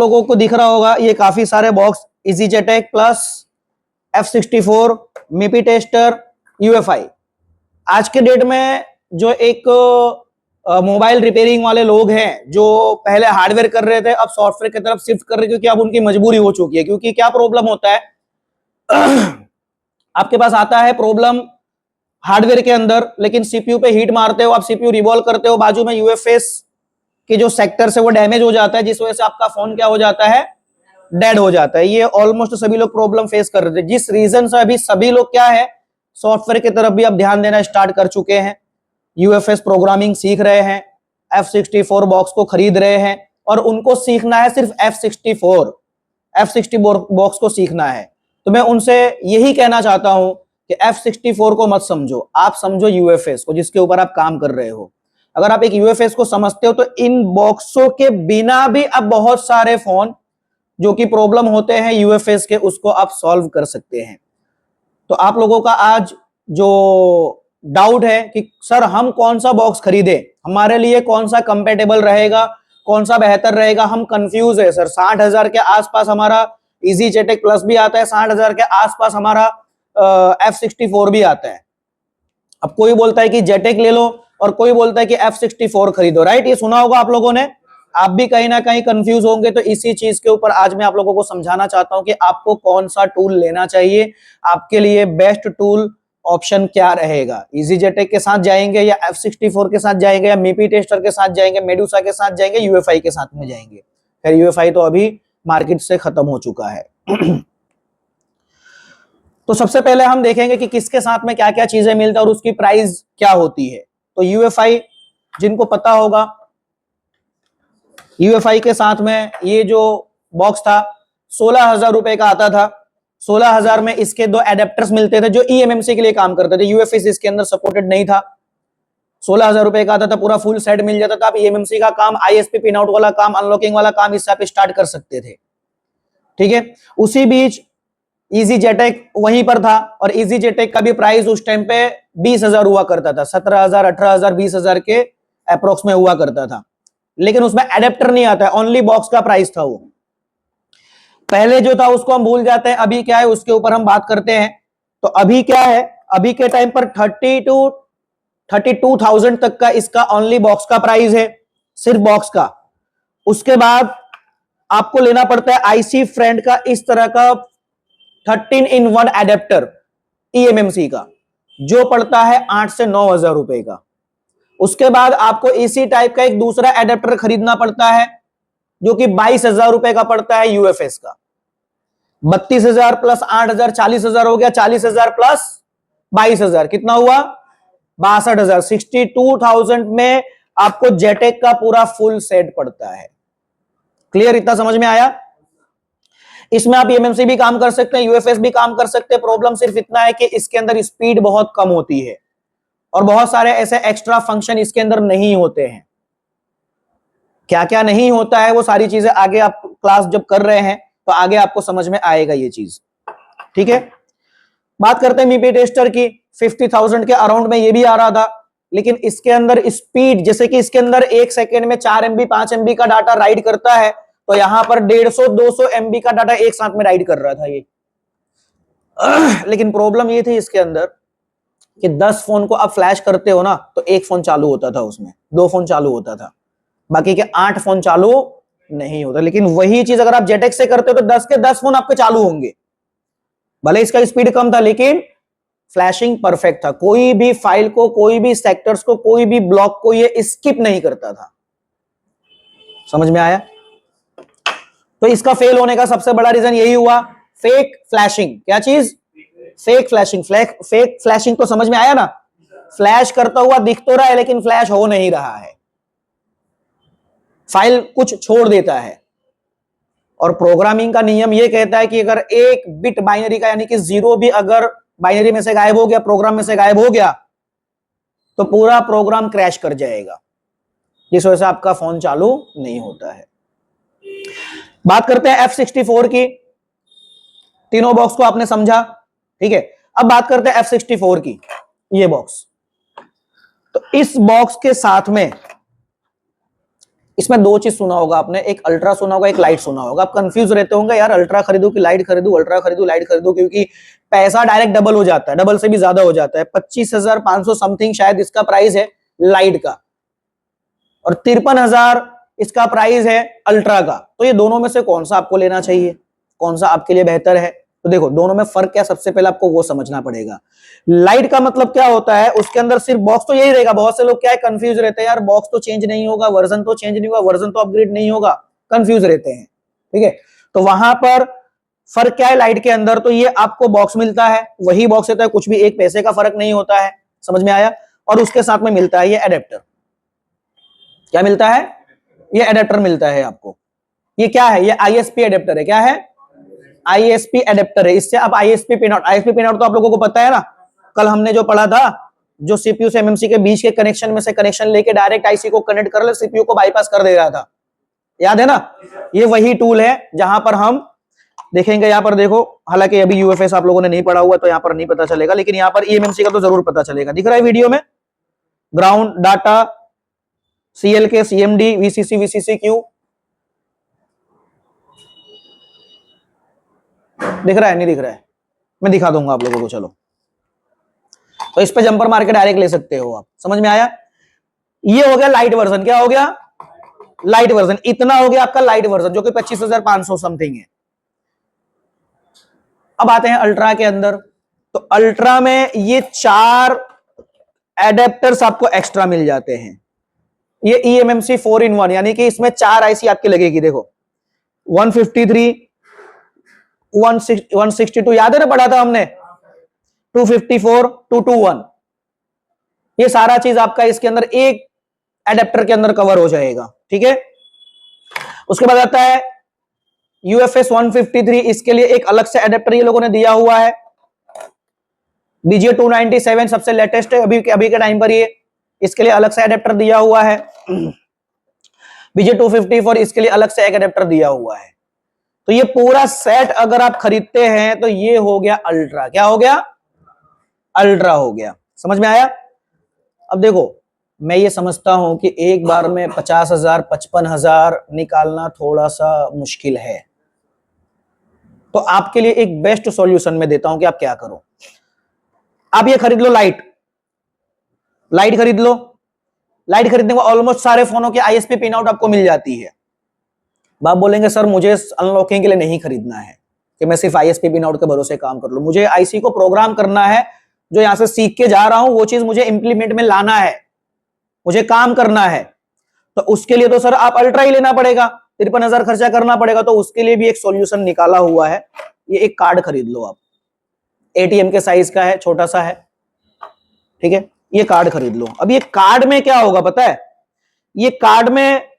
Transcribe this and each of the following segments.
लोगों को दिख रहा होगा ये काफी सारे box, EasyJet plus, F64, MIPI tester, UFI। आज के डेट में जो एक मोबाइल रिपेयरिंग वाले लोग हैं जो पहले हार्डवेयर कर रहे थे अब सॉफ्टवेयर की तरफ शिफ्ट कर रहे हैं, क्योंकि अब उनकी मजबूरी हो चुकी है। क्योंकि क्या प्रॉब्लम होता है आपके पास आता है प्रॉब्लम हार्डवेयर के अंदर, लेकिन सीपीयू पे हीट मारते हो, आप सीपीयू रिवॉल्व करते हो, बाजू में यूएफएस के जो सेक्टर से वो डैमेज हो जाता है, जिस वजह से आपका फोन क्या हो जाता है, डेड हो जाता है। ये ऑलमोस्ट सभी लोग प्रॉब्लम फेस कर रहे थे, जिस रीजन से अभी सभी लोग क्या है, सॉफ्टवेयर की तरफ भी अब ध्यान देना स्टार्ट कर चुके हैं, यूएफएस प्रोग्रामिंग सीख रहे हैं, F64 बॉक्स को खरीद रहे हैं, और उनको सीखना है सिर्फ F60 बॉक्स को सीखना है। तो मैं उनसे यही कहना चाहता हूं कि F64 को मत समझो, आप समझो यूएफएस को, जिसके ऊपर आप काम कर रहे हो। अगर आप एक यूएफएस को समझते हो तो इन बॉक्सों के बिना भी अब बहुत सारे फोन जो कि प्रॉब्लम होते हैं यूएफएस के, उसको आप सॉल्व कर सकते हैं। तो आप लोगों का आज जो डाउट है कि सर हम कौन सा बॉक्स खरीदे, हमारे लिए कौन सा कंपेटेबल रहेगा, कौन सा बेहतर रहेगा, हम कंफ्यूज है सर। 60,000 के आसपास हमारा EasyJet प्लस भी आता है, 60,000 के आसपास हमारा F64 भी आता है। अब कोई बोलता है कि जेटेक ले लो और कोई बोलता है कि F64 खरीदो, राइट? ये सुना होगा आप लोगों ने। आप भी कहीं ना कहीं कंफ्यूज होंगे, तो इसी चीज के ऊपर आज मैं आप लोगों को समझाना चाहता हूं कि आपको कौन सा टूल लेना चाहिए, आपके लिए बेस्ट टूल ऑप्शन क्या रहेगा। EasyJet के साथ जाएंगे या F64 के साथ जाएंगे या MIPI टेस्टर के साथ जाएंगे, मेडुसा के साथ जाएंगे, UFI के साथ में जाएंगे। खैर UFI तो अभी मार्केट से खत्म हो चुका है। तो सबसे पहले हम देखेंगे कि किसके साथ में क्या क्या चीजें मिलती है और उसकी प्राइस क्या होती है। तो UFI, जिनको पता होगा, UFI के साथ में ये जो बॉक्स था 16,000 रुपए का आता था। 16,000 में इसके दो एडेप्टर्स मिलते थे जो eMMC के लिए काम करते थे। UFS इसके अंदर सपोर्टेड नहीं था। 16,000 रुपए का आता था, पूरा फुल सेट मिल जाता था। आप eMMC का काम, ISP पिन आउट वाला काम, अनलॉकिंग वाला काम इससे आप स्टार्ट कर सकते थे। ठीक है, उसी बीच EasyJet वहीं पर था और EasyJet का भी प्राइस उस टाइम पे 20,000 हुआ करता था। 17,000, 18,000, 20,000 के अप्रोक्स में हुआ करता था, लेकिन उसमें एडेप्टर नहीं आता है, ओनली बॉक्स का प्राइस था वो। पहले जो था उसको हम भूल जाते हैं, अभी क्या है उसके ऊपर हम बात करते हैं। तो अभी क्या है, अभी के टाइम पर 32,000 तक का इसका ओनली बॉक्स का प्राइस है, सिर्फ बॉक्स का। उसके बाद आपको लेना पड़ता है IC फ्रेंड का इस तरह का 13-in-1 एडेप्टर eMMC का, जो पड़ता है 8 से 9,000 रुपए का। उसके बाद आपको इसी टाइप का एक दूसरा एडेप्टर खरीदना पड़ता है जो कि 22,000 रुपए का पड़ता है UFS का। 32,000 प्लस 8,000 40,000 हो गया, 40,000 प्लस 22,000 कितना हुआ, 62,000। 62,000 में आपको जेटेक का पूरा फुल सेट पड़ता है। क्लियर, इतना समझ में आया? इसमें आप eMMC भी काम कर सकते हैं, UFS भी काम कर सकते हैं। प्रॉब्लम सिर्फ इतना है कि इसके अंदर स्पीड बहुत कम होती है और बहुत सारे ऐसे एक्स्ट्रा फंक्शन इसके अंदर नहीं होते हैं। क्या क्या नहीं होता है वो सारी चीजें आगे आप क्लास जब कर रहे हैं तो आगे आपको समझ में आएगा ये चीज। ठीक है, बात करते हैं MIPI टेस्टर की। 50,000 के अराउंड में ये भी आ रहा था, लेकिन इसके अंदर स्पीड, जैसे कि इसके अंदर 1 सेकेंड में 4 MB 5 MB का डाटा राइड करता है, तो यहां पर 150-200 MB का डाटा एक साथ में राइड कर रहा था ये। लेकिन प्रॉब्लम ये थी इसके अंदर कि 10 फोन को आप फ्लैश करते हो ना, तो एक फोन चालू होता था, उसमें 2 फोन चालू होता था, बाकी के 8 फोन चालू नहीं होता। लेकिन वही चीज अगर आप जेटेक से करते हो तो 10 के 10 फोन आपके चालू होंगे। भले इसका स्पीड कम था लेकिन फ्लैशिंग परफेक्ट था। कोई भी फाइल को, कोई भी सेक्टर्स को, कोई भी ब्लॉक को ये स्किप नहीं करता था। समझ में आया? तो इसका फेल होने का सबसे बड़ा रीजन यही हुआ, फेक फ्लैशिंग। क्या चीज? Fake flashing. फेक फ्लैशिंग तो समझ में आया ना? फ्लैश करता हुआ दिख तो रहा है लेकिन फ्लैश हो नहीं रहा है, फाइल कुछ छोड़ देता है। और प्रोग्रामिंग का नियम यह कहता है कि अगर एक बिट बाइनरी का, यानी कि 0 भी अगर बाइनरी में से गायब हो गया, प्रोग्राम में से गायब हो गया, तो पूरा प्रोग्राम क्रैश कर जाएगा, जिस वजह से आपका फोन चालू नहीं होता है। बात करते हैं F64 की। तीनों बॉक्स को आपने समझा, ठीक है। अब बात करते हैं F64 की। ये बॉक्स, तो इस बॉक्स के साथ में इसमें दो चीज सुना होगा आपने, एक अल्ट्रा सुना होगा, एक लाइट सुना होगा। आप कंफ्यूज रहते होंगे यार अल्ट्रा खरीदूं कि लाइट खरीदूं, अल्ट्रा खरीदूं लाइट खरीदूं, क्योंकि पैसा डायरेक्ट डबल हो जाता है, डबल से भी ज्यादा हो जाता है। 25,500 समथिंग शायद इसका प्राइस है लाइट का, और 53,000 इसका प्राइस है अल्ट्रा का। तो ये दोनों में से कौन सा आपको लेना चाहिए, कौन सा आपके लिए बेहतर है? तो देखो दोनों में फर्क क्या, सबसे पहले आपको वो समझना पड़ेगा। लाइट का मतलब क्या होता है, उसके अंदर सिर्फ बॉक्स तो यही रहेगा। बहुत से लोग क्या है कंफ्यूज रहते हैं, यार बॉक्स तो चेंज नहीं होगा, वर्जन तो चेंज नहीं होगा, वर्जन तो अपग्रेड नहीं होगा, कंफ्यूज रहते हैं। ठीक है, तो वहां पर फर्क क्या है लाइट के अंदर, तो ये आपको बॉक्स मिलता है, वही बॉक्स होता है, कुछ भी एक पैसे का फर्क नहीं होता है, समझ में आया? और उसके साथ में मिलता है ये एडेप्टर। क्या मिलता है? ये एडेप्टर मिलता है आपको। ये क्या है? ये आईएसपी एडेप्टर है। क्या है? आईएसपी एडेप्टर है। इससे आप ISP pin out, ISP pin out तो आप लोगों को पता है ना, कल हमने जो पढ़ा था, जो सीपीयू से एमएमसी के बीच के कनेक्शन में से कनेक्शन लेके डायरेक्ट आईसी को कनेक्ट कर ले, सीपीयू को बाईपास कर दे रहा था, याद है ना? ये वही टूल है जहां पर हम देखेंगे। यहां पर देखो, हालांकि अभी यूएफएस आप लोगों ने नहीं पढ़ा हुआ तो यहां पर नहीं पता चलेगा, लेकिन यहां पर ईएमएमसी का तो जरूर पता चलेगा। दिख रहा है वीडियो में? Ground, data, CLK, CMD, VCC, VCC, क्यू, दिख रहा है? नहीं दिख रहा है? मैं दिखा दूंगा आप लोगों को, चलो। तो इस पे जंपर मार के डायरेक्ट ले सकते हो आप, समझ में आया? ये हो गया लाइट वर्जन। क्या हो गया? Light version. इतना हो गया आपका लाइट वर्जन, जो कि 25,500 समथिंग है। अब आते हैं अल्ट्रा के अंदर। तो अल्ट्रा में ये 4 एडेप्टर्स आपको एक्स्ट्रा मिल जाते हैं। ये ईएमएमसी 4 in 1, यानी कि इसमें 4 आईसी आपकी लगेगी। देखो 153, 162, याद है ना, पढ़ा था हमने, 254, 221, ये सारा चीज आपका इसके अंदर एक एडेप्टर के अंदर कवर हो जाएगा। ठीक है, उसके बाद आता है यूएफएस 153। इसके लिए एक अलग से एडेप्टर ये लोगों ने दिया हुआ है। बीजीए 297 सबसे लेटेस्ट है अभी के टाइम पर, ये इसके लिए अलग से एडेप्टर दिया हुआ है। बीजीए 254 इसके लिए अलग से एक एडेप्टर दिया हुआ है। तो ये पूरा सेट अगर आप खरीदते हैं तो ये हो गया अल्ट्रा। क्या हो गया? अल्ट्रा हो गया। समझ में आया? अब देखो, मैं ये समझता हूं कि एक बार में 50,000 55,000 निकालना थोड़ा सा मुश्किल है, तो आपके लिए एक बेस्ट सॉल्यूशन मैं देता हूं कि आप क्या करो। आप ये खरीद लो लाइट, लाइट खरीद लो। लाइट खरीदने को ऑलमोस्ट सारे फोनों के आईएसपी पिन आउट आपको मिल जाती है। आप बोलेंगे सर मुझे अनलॉकिंग के लिए नहीं खरीदना है कि मैं सिर्फ आईएसपी पिन आउट के भरोसे काम कर लूं, मुझे आईसी को प्रोग्राम करना है, जो यहां से सीख के जा रहा हूं वो चीज मुझे इंप्लीमेंट में लाना है, मुझे काम करना है। तो उसके लिए तो सर आप अल्ट्रा ही लेना पड़ेगा, 53,000 खर्चा करना पड़ेगा। तो उसके लिए भी एक सॉल्यूशन निकाला हुआ है। ये एक कार्ड खरीद लो आप, एटीएम के साइज का है, छोटा सा है। ठीक है, ये कार्ड खरीद लो। अब ये कार्ड में क्या होगा पता है? ये कार्ड में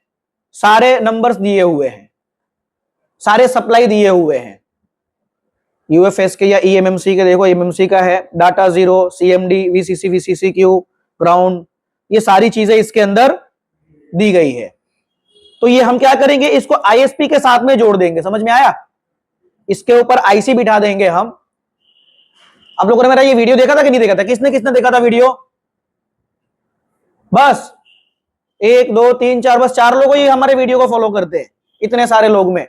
सारे नंबर्स दिए हुए हैं, सारे सप्लाई दिए हुए हैं यूएफएस के या ईएमएमसी के। देखो ईएमएमसी का है data 0, CMD, VCC, VCC, Q, ground, ये सारी चीजें इसके अंदर दी गई है। तो ये हम क्या करेंगे, इसको आईएसपी के साथ में जोड़ देंगे। समझ में आया? इसके ऊपर आईसी बिठा देंगे हम। आप लोगों ने मेरा ये वीडियो देखा था कि नहीं देखा था? किसने किसने देखा था वीडियो? बस 1 2 3 4, बस 4 लोग ही हमारे वीडियो को फॉलो करते हैं इतने सारे लोग में।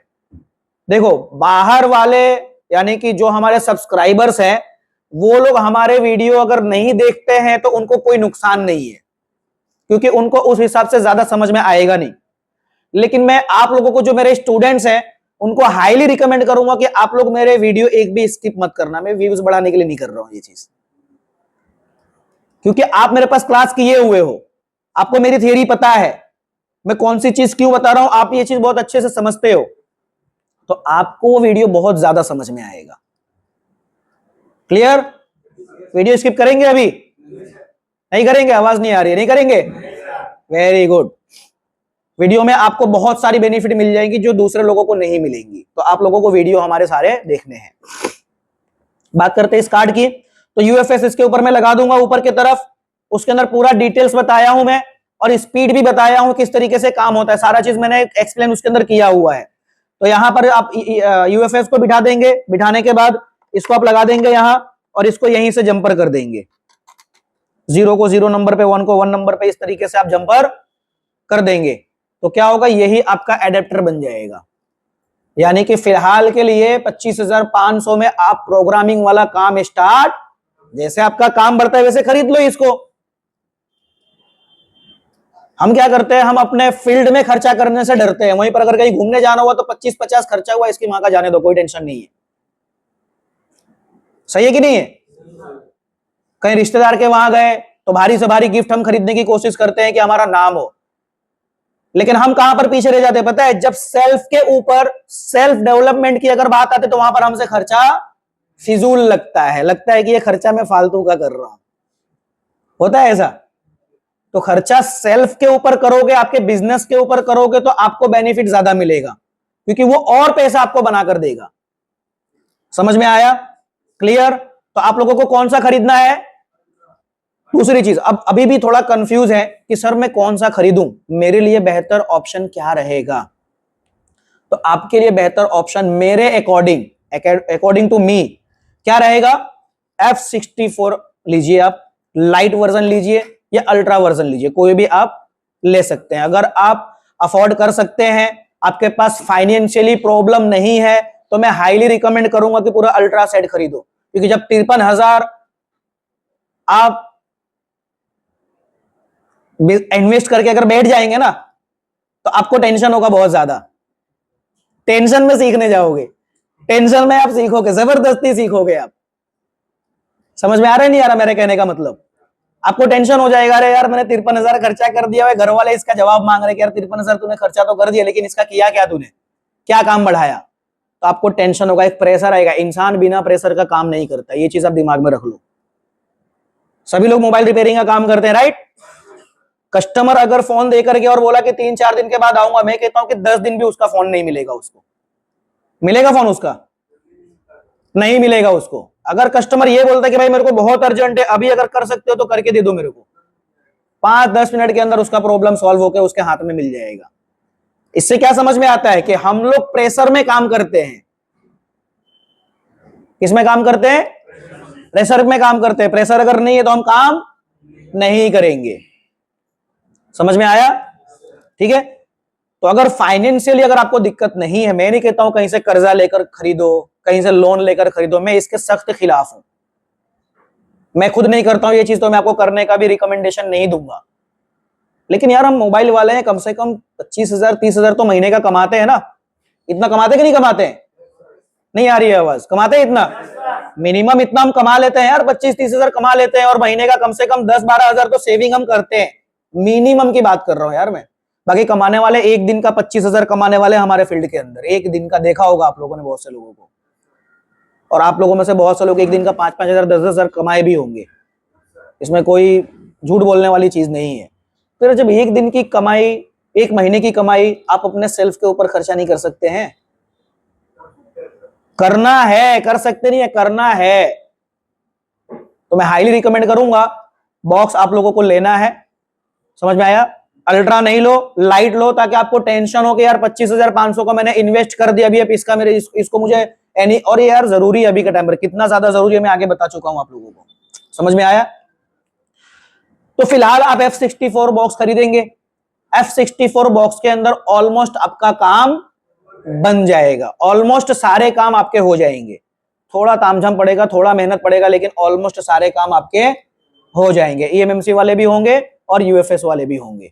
देखो बाहर वाले यानी कि जो हमारे सब्सक्राइबर्स हैं, वो लोग हमारे वीडियो अगर नहीं देखते हैं तो उनको कोई नुकसान नहीं है, क्योंकि उनको उस हिसाब से ज्यादा समझ में आएगा नहीं। लेकिन मैं आप लोगों को, जो मेरे स्टूडेंट्स हैं, उनको हाईली रिकमेंड करूंगा कि आप लोग मेरे वीडियो एक भी स्किप मत करना। मैं व्यूज बढ़ाने के लिए नहीं कर रहा हूं ये चीज, क्योंकि आप मेरे पास क्लास किए हुए हो, आपको मेरी थियरी पता है, मैं कौन सी चीज क्यों बता रहा हूं, आप ये चीज बहुत अच्छे से समझते हो, तो आपको वो वीडियो बहुत ज्यादा समझ में आएगा। क्लियर? वीडियो स्किप करेंगे अभी? नहीं करेंगे? आवाज नहीं आ रही है? नहीं करेंगे? Very good. वीडियो में आपको बहुत सारी बेनिफिट मिल जाएंगी जो दूसरे लोगों को नहीं मिलेंगी, तो आप लोगों को वीडियो हमारे सारे देखने हैं। बात करते हैं इस कार्ड की। तो यूएफएस इसके ऊपर मैं लगा दूंगा ऊपर की तरफ, उसके अंदर पूरा डिटेल्स बताया हूं मैं, और स्पीड भी बताया हूं किस तरीके से काम होता है, सारा चीज मैंने एक्सप्लेन उसके अंदर किया हुआ है। तो यहां पर आप यूएफएस को बिठा देंगे, बिठाने के बाद इसको आप लगा देंगे यहां, और इसको यहीं से जंपर कर देंगे। 0 को 0 नंबर पे, 1 को 1 नंबर पे, इस तरीके से आप जंपर कर देंगे। तो क्या होगा, यही आपका एडेप्टर बन जाएगा। यानी कि फिलहाल के लिए 25,500 में आप प्रोग्रामिंग वाला काम स्टार्ट, जैसे आपका काम बढ़ता है वैसे खरीद लो इसको। हम क्या करते हैं, हम अपने फील्ड में खर्चा करने से डरते हैं, वहीं पर अगर कहीं घूमने जाना हुआ तो 25-50 खर्चा हुआ, इसकी मां का जाने दो, कोई टेंशन नहीं है। सही है कि नहीं है? कहीं रिश्तेदार के वहां गए तो भारी से भारी गिफ्ट हम खरीदने की कोशिश करते हैं कि हमारा नाम हो, लेकिन हम कहां पर पीछे रह जाते हैं पता है? जब सेल्फ के ऊपर, सेल्फ डेवलपमेंट की अगर बात आती है तो वहां पर हमसे खर्चा फिजूल लगता है कि ये खर्चा मैं फालतू का कर रहा हूं। होता है ऐसा? तो खर्चा सेल्फ के ऊपर करोगे, आपके बिजनेस के ऊपर करोगे तो आपको बेनिफिट ज्यादा मिलेगा, क्योंकि वो और पैसा आपको बनाकर देगा। समझ में आया? क्लियर? तो आप लोगों को कौन सा खरीदना है? दूसरी चीज, अब अभी भी थोड़ा कंफ्यूज है कि सर मैं कौन सा खरीदूं, मेरे लिए बेहतर ऑप्शन क्या रहेगा? तो आपके लिए बेहतर ऑप्शन मेरे अकॉर्डिंग टू मी क्या रहेगा? F64 लीजिए, आप लाइट वर्जन लीजिए या अल्ट्रा वर्जन लीजिए, कोई भी आप ले सकते हैं। अगर आप अफोर्ड कर सकते हैं, आपके पास फाइनेंशियली प्रॉब्लम नहीं है, तो मैं हाईली रिकमेंड करूंगा कि पूरा अल्ट्रा सेट खरीदो, क्योंकि जब 53,000 आप इन्वेस्ट करके अगर बैठ जाएंगे ना, तो आपको टेंशन होगा बहुत ज्यादा। टेंशन में सीखने जाओगे, टेंशन में आप सीखोगे, जबरदस्ती सीखोगे आप। समझ में आ रहा है नहीं आ रहा मेरे कहने का मतलब? आपको टेंशन हो जाएगा, अरे यार मैंने 53,000 खर्चा कर दिया है, घर वाले इसका जवाब मांग रहे कि यार 53,000 तूने खर्चा तो कर दिया, लेकिन इसका किया क्या तूने, क्या काम बढ़ाया? तो आपको टेंशन होगा, एक प्रेशर आएगा। इंसान बिना प्रेशर का काम नहीं करता, ये चीज आप दिमाग में रख लो। सभी लोग मोबाइल रिपेयरिंग का काम करते हैं, राइट? कस्टमर अगर फोन देकर के और बोला कि 3-4 दिन के बाद आऊंगा, मैं कहता हूं कि 10 दिन भी उसका फोन नहीं मिलेगा। उसको मिलेगा फोन? उसका नहीं मिलेगा उसको। अगर कस्टमर ये बोलता है कि भाई मेरे को बहुत अर्जेंट है, अभी अगर कर सकते हो तो करके दे दो मेरे को, 5-10 मिनट के अंदर उसका प्रॉब्लम सॉल्व होकर उसके हाथ में मिल जाएगा। इससे क्या समझ में आता है कि हम लोग प्रेशर में काम करते हैं। किसमें काम करते हैं? प्रेशर में काम करते हैं। प्रेशर अगर नहीं है तो हम काम नहीं करेंगे। समझ में आया? ठीक है। तो अगर फाइनेंशियली अगर आपको दिक्कत नहीं है, मैं नहीं कहता हूं कहीं से कर्जा लेकर खरीदो, कहीं से लोन लेकर खरीदो, मैं इसके सख्त खिलाफ हूं। मैं खुद नहीं करता हूं ये चीज, तो मैं आपको करने का भी रिकमेंडेशन नहीं दूंगा। लेकिन यार हम मोबाइल वाले हैं, कम से कम 25,000 30,000 तो महीने का कमाते हैं ना। इतना कमाते कि नहीं कमाते हैं? नहीं आ रही है आवाज? कमाते हैं इतना, मिनिमम इतना हम कमा लेते हैं यार, 25-30,000 कमा लेते हैं, और महीने का कम से कम 10-12,000 तो सेविंग हम करते हैं। मिनिमम की बात कर रहा हूं यार मैं। बाकी कमाने वाले एक दिन का 25,000 कमाने वाले हमारे फील्ड के अंदर, एक दिन का देखा होगा आप लोगों ने बहुत से लोगों को, और आप लोगों में से बहुत से लोग एक दिन का 5-5,000 10,000 कमाए भी होंगे। इसमें कोई झूठ बोलने वाली चीज नहीं है। फिर जब एक दिन की कमाई, एक महीने की कमाई आप अपने सेल्फ के ऊपर खर्चा नहीं कर सकते हैं? करना है, कर सकते नहीं है, करना है। तो मैं हाईली रिकमेंड करूंगा, बॉक्स आप लोगों को लेना है। समझ में आया? अल्ट्रा नहीं लो, लाइट लो, ताकि आपको टेंशन हो कि यार 25,500 का मैंने इन्वेस्ट कर दिया, अभी अब इसका मेरे इसको मुझे एनी, और ये यार जरूरी है अभी के टाइम पर, कितना ज्यादा जरूरी है मैं आगे बता चुका हूं आप लोगों को। समझ में आया? तो फिलहाल आप F64 बॉक्स खरीदेंगे। F64 बॉक्स के अंदर ऑलमोस्ट आपका काम बन जाएगा, ऑलमोस्ट सारे काम आपके हो जाएंगे। थोड़ा तामझाम पड़ेगा, थोड़ा मेहनत पड़ेगा, लेकिन ऑलमोस्ट सारे काम आपके हो जाएंगे। EMMC वाले भी होंगे और UFS वाले भी होंगे।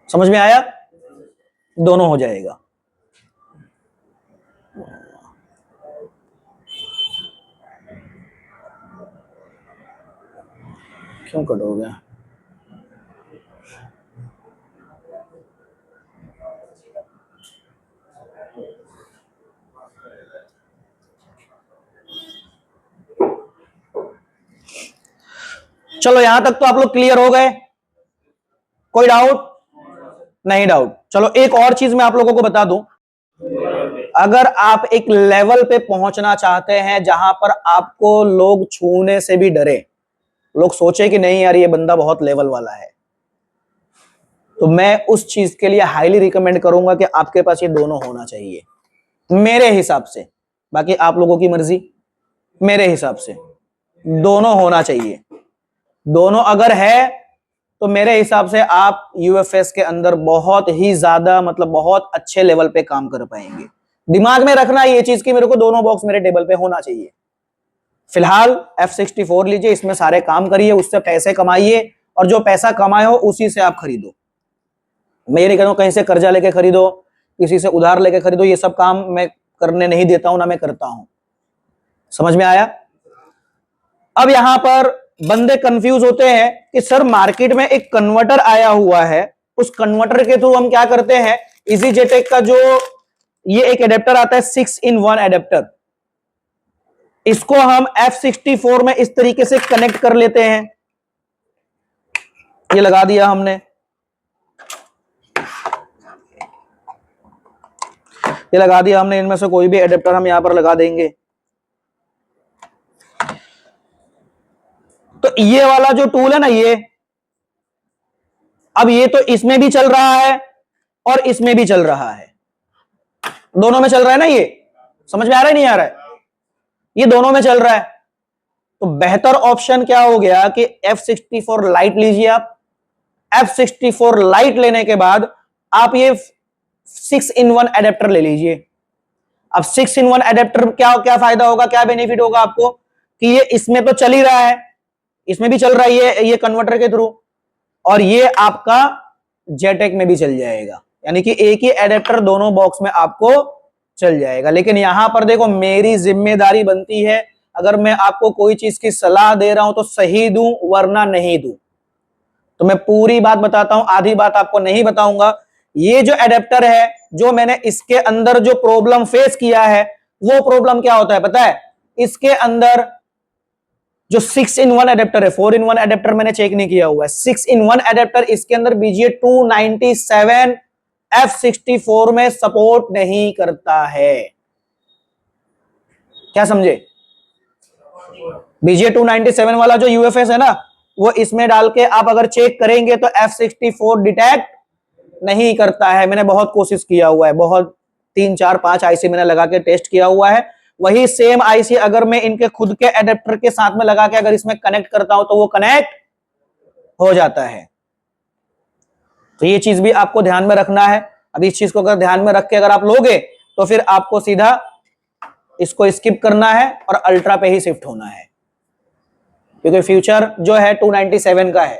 समझ में आया? दोनों हो जाएगा। क्यों कट हो गया? चलो यहां तक तो आप लोग क्लियर हो गए? कोई डाउट? नहीं डाउट। चलो एक और चीज मैं आप लोगों को बता दूं, अगर आप एक लेवल पे पहुंचना चाहते हैं जहां पर आपको लोग छूने से भी डरे, लोग सोचे कि नहीं यार ये बंदा बहुत लेवल वाला है, तो मैं उस चीज के लिए हाईली रिकमेंड करूंगा कि आपके पास ये दोनों होना चाहिए मेरे हिसाब से। बाकी आप लोगों की मर्जी, मेरे हिसाब से दोनों होना चाहिए। दोनों अगर है तो मेरे हिसाब से आप यूएफएस के अंदर बहुत ही ज्यादा मतलब बहुत अच्छे लेवल पे काम कर पाएंगे। दिमाग में रखना ये चीज कि मेरे को दोनों बॉक्स मेरे टेबल पे होना चाहिए। फिलहाल F64 लीजिए, इसमें सारे काम करिए, उससे पैसे कमाइए और जो पैसा कमाए हो उसी से आप खरीदो। मैं ये नहीं कहता हूं कहीं से कर्जा लेके खरीदो, किसी से उधार लेके खरीदो, ये सब काम मैं करने नहीं देता हूं, ना मैं करता हूं। समझ में आया? अब यहां पर बंदे कंफ्यूज होते हैं कि सर मार्केट में एक कन्वर्टर आया हुआ है, उस कन्वर्टर के थ्रू हम क्या करते हैं, EasyJetech का जो ये एक एडेप्टर आता है 6-in-1 एडेप्टर, इसको हम F64 में इस तरीके से कनेक्ट कर लेते हैं। ये लगा दिया हमने, ये लगा दिया हमने, इनमें से कोई भी एडेप्टर हम यहां पर लगा देंगे। तो ये वाला जो टूल है ना, ये अब ये तो इसमें भी चल रहा है और इसमें भी चल रहा है, दोनों में चल रहा है ना। ये समझ में आ रहा है नहीं आ रहा है? ये दोनों में चल रहा है। तो बेहतर ऑप्शन क्या हो गया कि F64 लाइट लीजिए आप। F64 लाइट लेने के बाद आप ये 6-in-1 एडेप्टर ले लीजिए। अब 6-in-1 एडेप्टर क्या क्या फायदा होगा, क्या बेनिफिट होगा आपको कि ये इसमें तो चल ही रहा है, इसमें भी चल रहा है ये कन्वर्टर के थ्रू, और ये आपका जेटेक में भी चल जाएगा, यानी कि एक ही एडेप्टर दोनों बॉक्स में आपको चल जाएगा। लेकिन यहां पर देखो मेरी जिम्मेदारी बनती है, अगर मैं आपको कोई चीज की सलाह दे रहा हूं तो सही दूं वरना नहीं दूं। तो मैं पूरी बात बताता हूं, आधी बात आपको नहीं बताऊंगा। ये जो एडेप्टर है, जो मैंने इसके अंदर जो प्रॉब्लम फेस किया है, वो प्रॉब्लम क्या होता है पता है? इसके अंदर जो 6-in-1 एडेप्टर है, 4-in-1 एडेप्टर मैंने चेक नहीं किया हुआ है, 6-in-1 एडेप्टर इसके अंदर BGA 297 F64 में सपोर्ट नहीं करता है। क्या समझे? BGA 297 वाला जो UFS है ना, वो इसमें डाल के आप अगर चेक करेंगे तो F64 डिटेक्ट नहीं करता है। मैंने बहुत कोशिश किया हुआ है, बहुत 3-4-5 आईसी मैंने लगा के टेस्ट किया हुआ है। वही सेम आईसी अगर मैं इनके खुद के एडेप्टर के साथ में लगा के अगर इसमें कनेक्ट करता हूं तो वो कनेक्ट हो जाता है। तो ये चीज भी आपको ध्यान में रखना है। अब इस चीज को अगर ध्यान में रख के अगर आप लोगे तो फिर आपको सीधा इसको स्किप करना है और अल्ट्रा पे ही शिफ्ट होना है, क्योंकि फ्यूचर जो है 297 का है।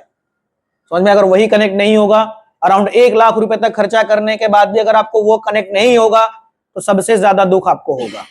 समझ में? अगर वही कनेक्ट नहीं होगा, अराउंड 1 लाख रुपए तक खर्चा करने के बाद भी अगर आपको वो कनेक्ट नहीं होगा तो सबसे ज्यादा दुख आपको होगा।